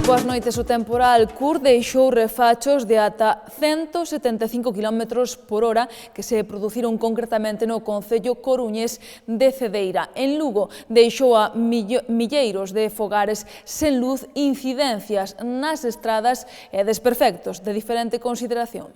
Coas noites o temporal Cur deixou refachos de ata 175 km por hora que se produciron concretamente no concello coruñés de Cedeira. En Lugo deixou a milleiros de fogares sen luz, incidencias nas estradas e desperfectos de diferente consideración.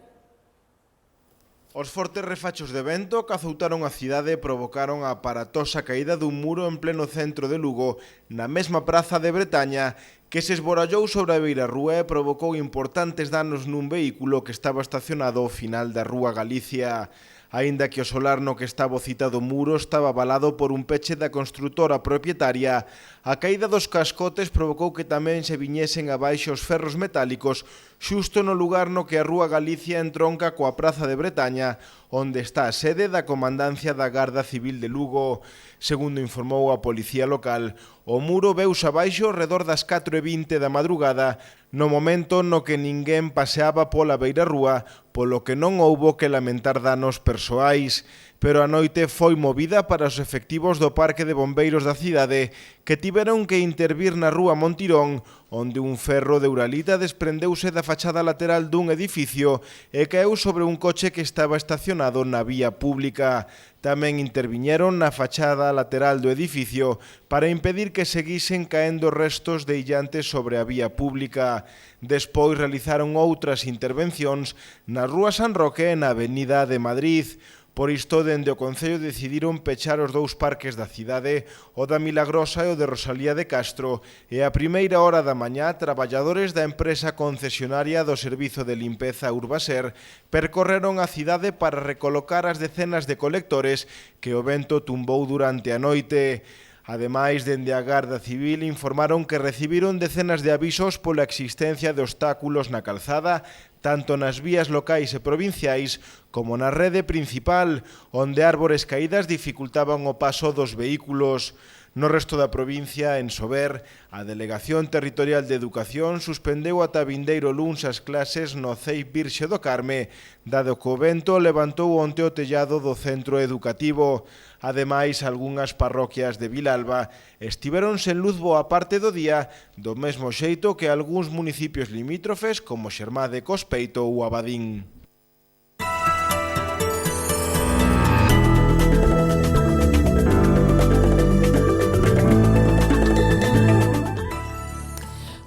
Os fortes refachos de vento que azoutaron a cidade provocaron a aparatosa caída dun muro en pleno centro de Lugo, na mesma praza de Bretaña, que se esborallou sobre a beirarrúa e provocou importantes danos nun vehículo que estaba estacionado ao final da Rúa Galicia. Aínda que o solar no que estaba o citado muro estaba avalado por un peche da construtora propietaria, a caída dos cascotes provocou que tamén se viñesen abaixo os ferros metálicos xusto no lugar no que a Rúa Galicia entronca coa Praza de Bretaña, onde está a sede da Comandancia da Garda Civil de Lugo. Segundo informou a policía local, o muro veuse abaixo ao redor das 4:20 da madrugada, no momento no que ninguén paseaba pola beirarrúa, polo que non houbo que lamentar danos persoais, pero a noite foi movida para os efectivos do Parque de Bombeiros da cidade, que tiveron que intervir na Rúa Montirón, onde un ferro de uralita desprendeuse da fachada lateral dun edificio e caeu sobre un coche que estaba estacionado na vía pública. Tamén interviñeron na fachada lateral do edificio para impedir que seguisen caendo restos de illantes sobre a vía pública. Despois realizaron outras intervencións na Rúa San Roque e na Avenida de Madrid. Por isto, dende o Concello decidiron pechar os dous parques da cidade, o da Milagrosa e o de Rosalía de Castro, e a primeira hora da mañá, traballadores da empresa concesionaria do Servizo de Limpeza Urbaser percorreron a cidade para recolocar as decenas de colectores que o vento tumbou durante a noite. Ademais, dende a Garda Civil informaron que recibiron decenas de avisos pola existencia de obstáculos na calzada, tanto nas vías locais e provinciais como na rede principal, onde árbores caídas dificultaban o paso dos vehículos. No resto da provincia, en Sober, a Delegación Territorial de Educación suspendeu ata vindeiro luns as clases no CEI Virxe do Carme, dado que o vento levantou onte o tellado do centro educativo. Ademais, algunhas parroquias de Vilalba estiveron sen luz boa parte do día, do mesmo xeito que algúns municipios limítrofes como Xermade, Cospeito ou Abadín.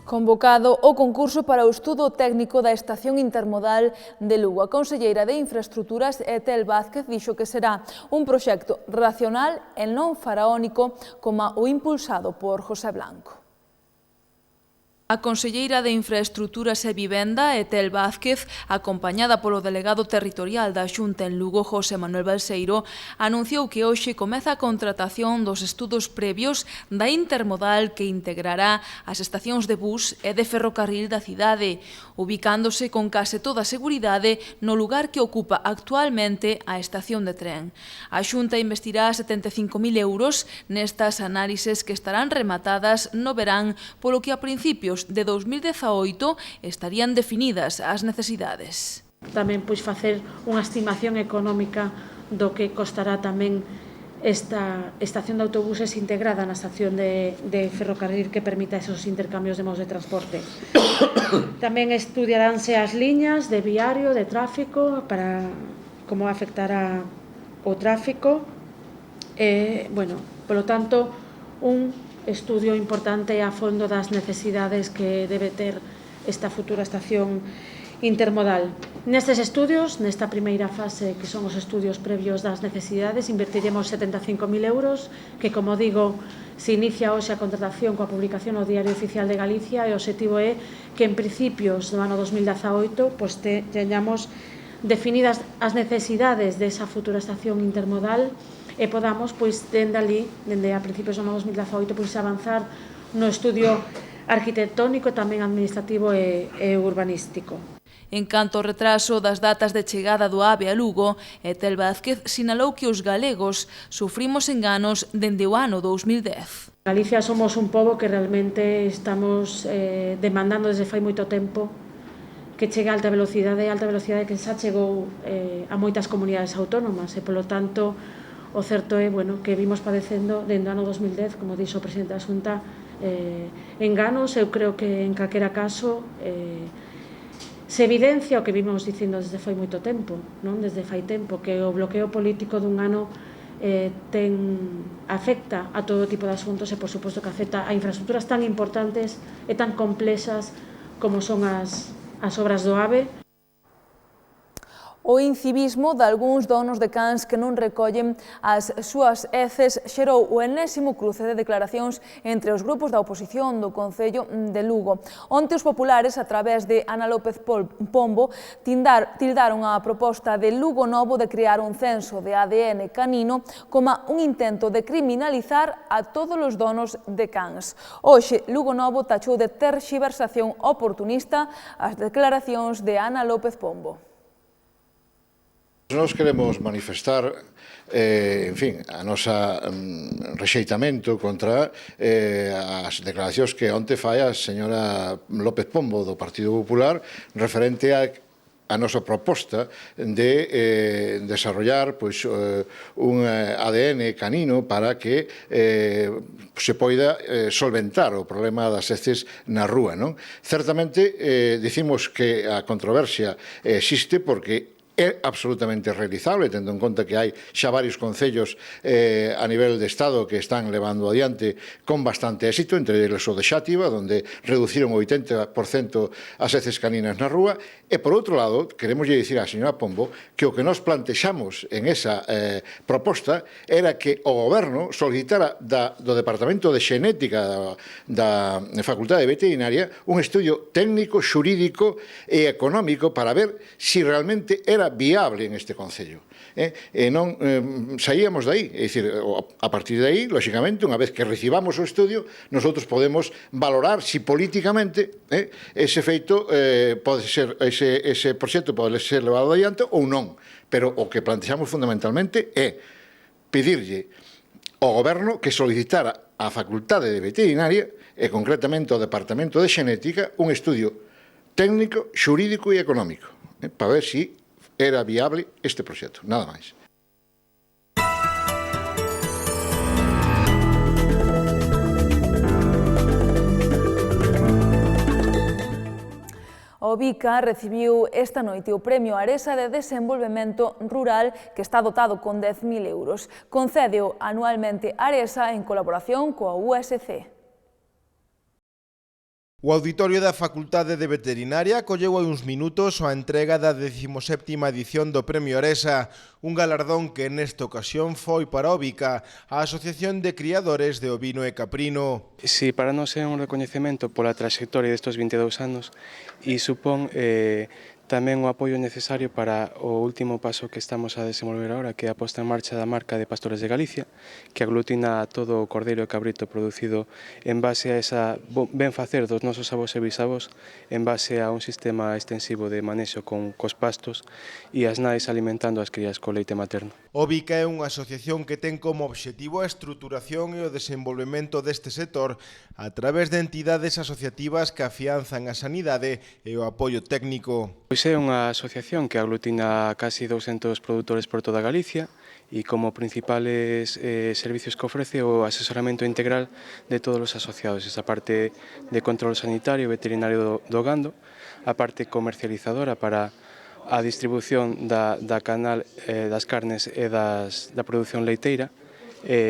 Convocado o concurso para o estudo técnico da estación intermodal de Lugo. A conselleira de Infraestruturas, Etel Vázquez, dixo que será un proxecto racional e non faraónico como o impulsado por José Blanco. A conselleira de Infraestruturas e Vivenda, Etel Vázquez, acompañada polo delegado territorial da Xunta en Lugo, José Manuel Balseiro, anunciou que hoxe comeza a contratación dos estudos previos da intermodal que integrará as estacións de bus e de ferrocarril da cidade, ubicándose con case toda a seguridade no lugar que ocupa actualmente a estación de tren. A Xunta investirá 75.000 euros nestas análises que estarán rematadas no verán, polo que a principios de 2018 estarían definidas as necesidades. Tamén facer unha estimación económica do que costará tamén esta estación de autobuses integrada na estación de ferrocarril que permita esos intercambios de modos de transporte. Tamén estudiaránse as liñas de viario, de tráfico, para como afectará o tráfico. Polo tanto, un estudio importante a fondo das necesidades que debe ter esta futura estación intermodal. Nestes estudios, nesta primeira fase, que son os estudios previos das necesidades, invertiremos 75.000 euros, que, como digo, se inicia hoxe a contratación coa publicación no Diario Oficial de Galicia e o objetivo é que en principios do ano 2018 teñamos definidas as necesidades desa futura estación intermodal e podamos, dende ali, dende a principios do ano 2018, avanzar no estudio arquitectónico e tamén administrativo e urbanístico. En canto ao retraso das datas de chegada do AVE a Lugo, Etel Vázquez sinalou que os galegos sufrimos enganos dende o ano 2010. Galicia somos un pobo que realmente estamos demandando desde fai moito tempo que chegue a alta velocidade que xa chegou a moitas comunidades autónomas e, polo tanto, o certo é que vimos padecendo dende o ano 2010, como dixo o presidente da Xunta, enganos. Eu creo que en calquera caso se evidencia o que vimos dicindo desde fai moito tempo, non? Desde fai tempo, que o bloqueo político dun ano afecta a todo tipo de asuntos e, por suposto, que afecta a infraestructuras tan importantes e tan complexas como son as obras do AVE. O incivismo de algúns donos de cans que non recollen as súas heces xerou o enésimo cruce de declaracións entre os grupos da oposición do Concello de Lugo. Onte os populares, a través de Ana López Pombo, tildaron a proposta de Lugo Novo de crear un censo de ADN canino como un intento de criminalizar a todos os donos de cans. Hoxe, Lugo Novo tachou de terxiversación oportunista as declaracións de Ana López Pombo. Nós queremos manifestar a nosa rexeitamento contra as declaracións que onte fai a señora López Pombo do Partido Popular referente a nosa proposta de desarrollar un ADN canino para que se poida solventar o problema das heces na rúa. Certamente, dicimos que a controversia existe porque é absolutamente realizable, tendo en conta que hai xa varios concellos a nivel de Estado que están levando adiante con bastante éxito, entre eles o de Xátiva, onde reduciron o 80% as heces caninas na rúa, e, por outro lado, queremos dicir á señora Pombo que o que nos plantexamos en esa proposta era que o Goberno solicitara do Departamento de Xenética da Facultade de Veterinaria un estudio técnico, xurídico e económico para ver si realmente era viable en este Concello. E non saíamos de aí, é dicir, a partir de aí, lóxicamente, unha vez que recibamos o estudio, nosotros podemos valorar si políticamente ese feito pode ser, ese proxecto pode ser levado adiante ou non. Pero o que plantexamos fundamentalmente é pedirlle ao Goberno que solicitara á Facultade de Veterinaria e concretamente ao Departamento de Xenética un estudio técnico, xurídico e económico para ver si era viable este proxecto, nada máis. O Vica recibiu esta noite o Premio Aresa de Desenvolvemento Rural que está dotado con 10.000 euros. Concédeo anualmente Aresa en colaboración coa USC. O Auditorio da Facultade de Veterinaria acolleu hai uns minutos a entrega da 17ª edición do Premio Aresa, un galardón que nesta ocasión foi para o Vica, a Asociación de Criadores de Ovino e Caprino. Si, para nós é un recoñecemento pola trayectoria destes 22 anos e supón tamén o apoio necesario para o último paso que estamos a desenvolver agora, que é a posta en marcha da marca de Pastores de Galicia, que aglutina todo o cordeiro e cabrito producido en base a esa ben facer dos nosos avós e bisavós, en base a un sistema extensivo de manexo cos pastos e as nais alimentando as crías co leite materno. O Vica é unha asociación que ten como obxectivo a estruturación e o desenvolvemento deste sector a través de entidades asociativas que afianzan a sanidade e o apoio técnico. Pois é unha asociación que aglutina casi 200 produtores por toda Galicia e como principales servicios que ofrece o asesoramento integral de todos os asociados, esa parte de control sanitario e veterinario do gando, a parte comercializadora para a distribución da canal das carnes e da produción leiteira,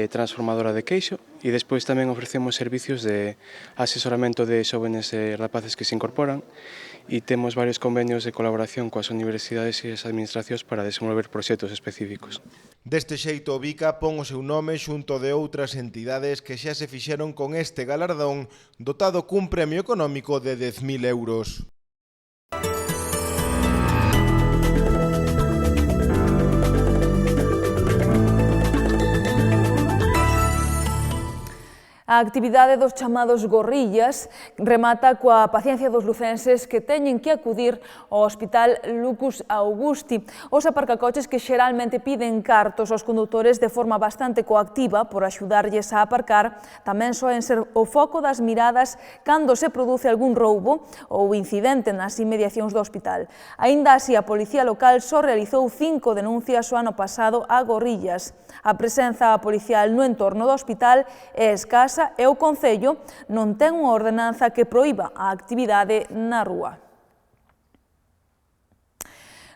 transformadora de queixo, e despois tamén ofrecemos servicios de asesoramento de xóvenes e rapaces que se incorporan e temos varios convenios de colaboración coas universidades e as administracións para desenvolver proxectos específicos. Deste xeito, o Vica pon o seu nome xunto de outras entidades que xa se fixeron con este galardón dotado cun premio económico de 10.000 euros. A actividade dos chamados gorrillas remata coa paciencia dos lucenses que teñen que acudir ao Hospital Lucus Augusti. Os aparcacoches que xeralmente piden cartos aos condutores de forma bastante coactiva por axudarlles a aparcar tamén soen ser o foco das miradas cando se produce algún roubo ou incidente nas inmediacións do hospital. Aínda así, a Policía Local só realizou 5 denuncias o ano pasado a gorrillas. A presenza policial no entorno do hospital é escasa casa e o Concello non ten unha ordenanza que proíba a actividade na rúa.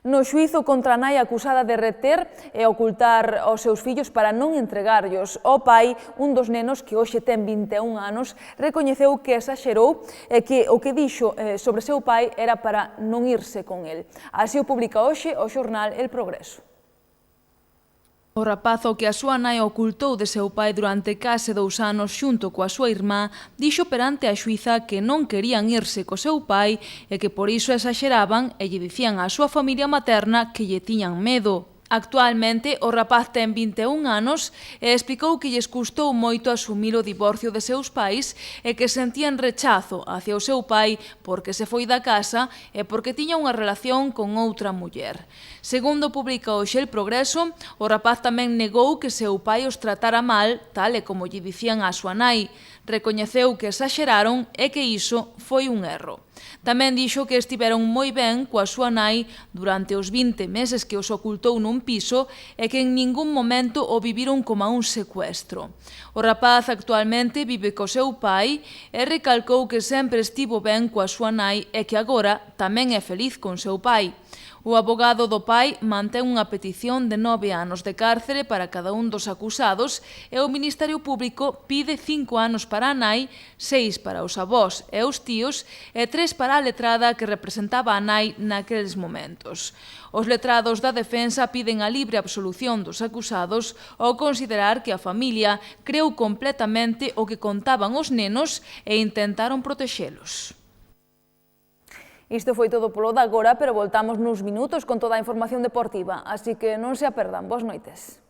No xuízo contra a nai acusada de reter e ocultar os seus fillos para non entregarllos ao pai, un dos nenos que hoxe ten 21 anos, recoñeceu que exaxerou e que o que dixo sobre seu pai era para non irse con el. Así o publica hoxe o xornal El Progreso. O rapazo que a súa nai ocultou de seu pai durante case 2 anos xunto coa súa irmá dixo perante a xuíza que non querían irse co seu pai e que por iso exaxeraban e lle dicían á súa familia materna que lle tiñan medo. Actualmente, o rapaz ten 21 anos e explicou que lles custou moito asumir o divorcio de seus pais e que sentían rechazo hacia o seu pai porque se foi da casa e porque tiña unha relación con outra muller. Segundo publica hoxe El Progreso, o rapaz tamén negou que seu pai os tratara mal, tal e como lle dicían á súa nai. Recoñeceu que exaxeraron e que iso foi un erro. Tamén dixo que estiveron moi ben coa súa nai durante os 20 meses que os ocultou nun piso e que en ningún momento o viviron como un secuestro. O rapaz actualmente vive co seu pai e recalcou que sempre estivo ben coa súa nai e que agora tamén é feliz con seu pai. O abogado do pai mantén unha petición de 9 anos de cárcere para cada un dos acusados e o Ministerio Público pide 5 anos para a nai, 6 para os avós e os tíos e 3 para a letrada que representaba a nai naqueles momentos. Os letrados da defensa piden a libre absolución dos acusados ao considerar que a familia creu completamente o que contaban os nenos e intentaron protexelos. Isto foi todo polo de agora, pero voltamos nuns minutos con toda a información deportiva, así que non se a perdan. Boas noites.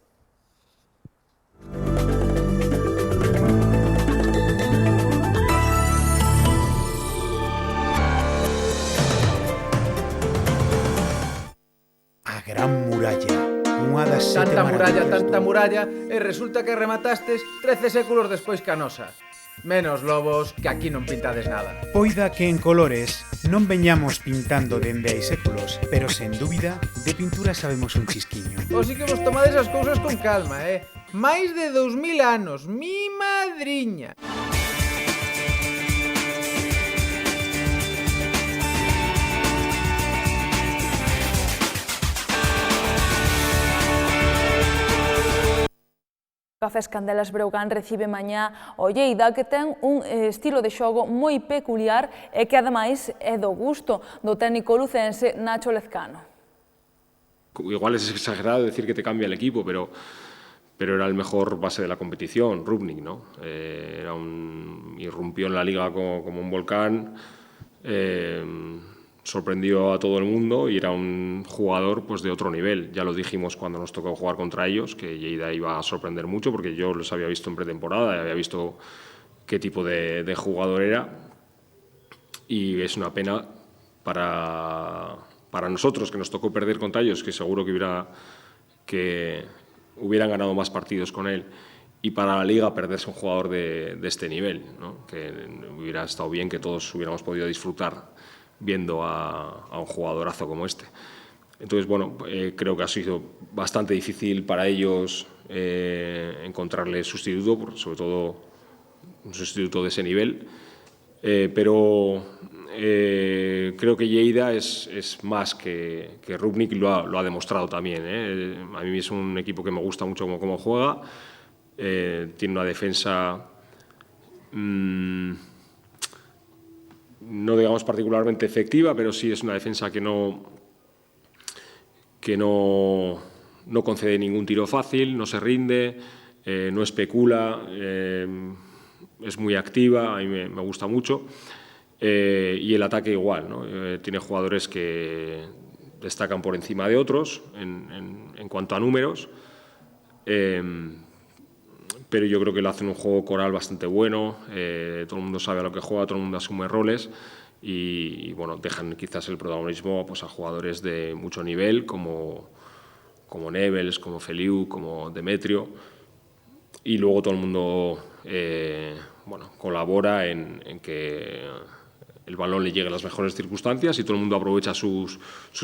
A Gran Muralla, unha das sete maravillas. Tanta muralla, e resulta que rematastes 13 séculos despois que a nosa. Menos lobos, que aquí non pintades nada. Poida que en colores non veñamos pintando dende hai séculos, pero sen dúbida, de pintura sabemos un chisquiño. O si que vos tomades as cousas con calma, máis de 2000 anos, mi madriña. Cafés Candelas Breogán recibe mañá o Lleida, que ten un estilo de xogo moi peculiar e que ademais é do gusto do técnico lucense Nacho Lezcano. Igual es exagerado decir que te cambia el equipo, pero era el mejor base de la competición, Rubnik, ¿no? Irrumpió en la liga como un volcán, sorprendió a todo el mundo y era un jugador pues de otro nivel. Ya lo dijimos cuando nos tocó jugar contra ellos, que Lleida iba a sorprender mucho porque yo los había visto en pretemporada, había visto qué tipo de jugador era y es una pena para nosotros que nos tocó perder contra ellos, que seguro que hubieran ganado más partidos con él, y para la Liga perderse un jugador de este nivel, ¿no? Que hubiera estado bien que todos hubiéramos podido disfrutar viendo a un jugadorazo como este. Entonces, bueno, creo que ha sido bastante difícil para ellos encontrarle sustituto, sobre todo un sustituto de ese nivel, pero creo que Lleida es más que Rubnik, lo ha demostrado también. A mí es un equipo que me gusta mucho cómo juega, tiene una defensa no digamos particularmente efectiva, pero sí es una defensa que no concede ningún tiro fácil, no se rinde, no especula, es muy activa, a mí me gusta mucho, y el ataque igual, ¿no? Tiene jugadores que destacan por encima de otros en cuanto a números, pero yo creo que lo hacen un juego coral bastante bueno, todo el mundo sabe a lo que juega, todo el mundo asume roles y bueno, dejan quizás el protagonismo pues, a jugadores de mucho nivel como Nevels, como Feliu, como Demetrio, y luego todo el mundo bueno, colabora en que el balón le llegue a las mejores circunstancias y todo el mundo aprovecha sus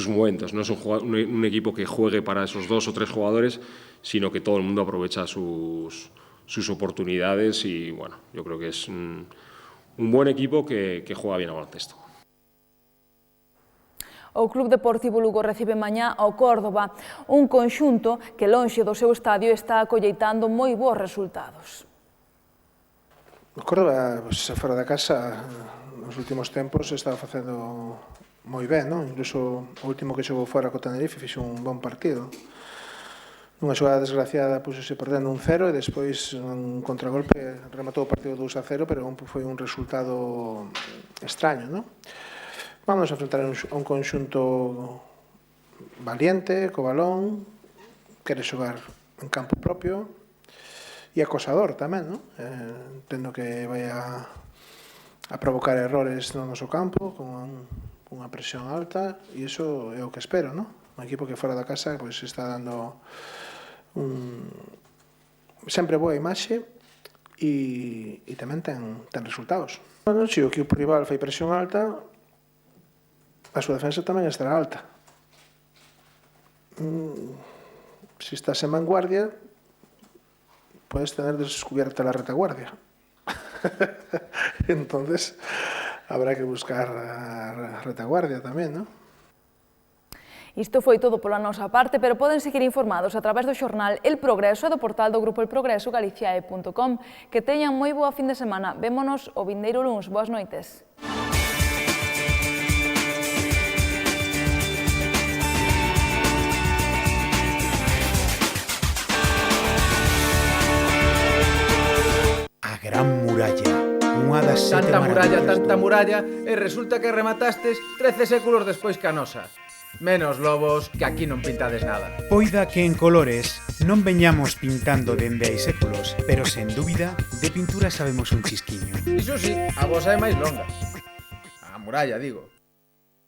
momentos. No es un equipo que juegue para esos 2 o 3 jugadores, sino que todo el mundo aprovecha sus sus oportunidades y bueno, yo creo que es un buen equipo que juega bien al baloncesto. O Club Deportivo Lugo recibe mañá ao Córdoba, un conxunto que lonxe do seu estadio está acolleitando moi bons resultados. O Córdoba, fora da casa, nos últimos tempos estaba facendo moi ben, non? Incluso o último que xogou fora co Tenerife fixe un bon partido. Nunha xogada desgraciada pusose perdendo 1-0 e despois un contragolpe rematou o partido 2-0, pero foi un resultado extraño, non? Vamos a enfrentar a un conxunto valiente, co balón, quere xogar en campo propio e acosador tamén, non? Entendo que vai a provocar errores no noso campo con unha presión alta e iso é o que espero, non? Un equipo que fora da casa pois está dando sempre boa imaxe e tamén ten resultados. Bueno, se o equipo rival fai presión alta, a súa defensa tamén estará alta. Se estás en vanguardia, podes tener descubierta la retaguardia. Entonces, habrá que buscar a retaguardia tamén, non? Isto foi todo pola nosa parte, pero poden seguir informados a través do xornal El Progreso e do portal do Grupo El Progreso galiciae.com. Que teñan moi boa fin de semana. Vémonos o vindeiro luns. Boas noites. Gran Muralla, unha das sete tanta muralla, e resulta que rematastes 13 séculos despois que a nosa. Menos lobos, que aquí non pintades nada. Poida que en colores non veñamos pintando dende hai séculos, pero sen dúbida, de pintura sabemos un chisquiño. Iso sí, a vosa é máis longa. A muralla, digo.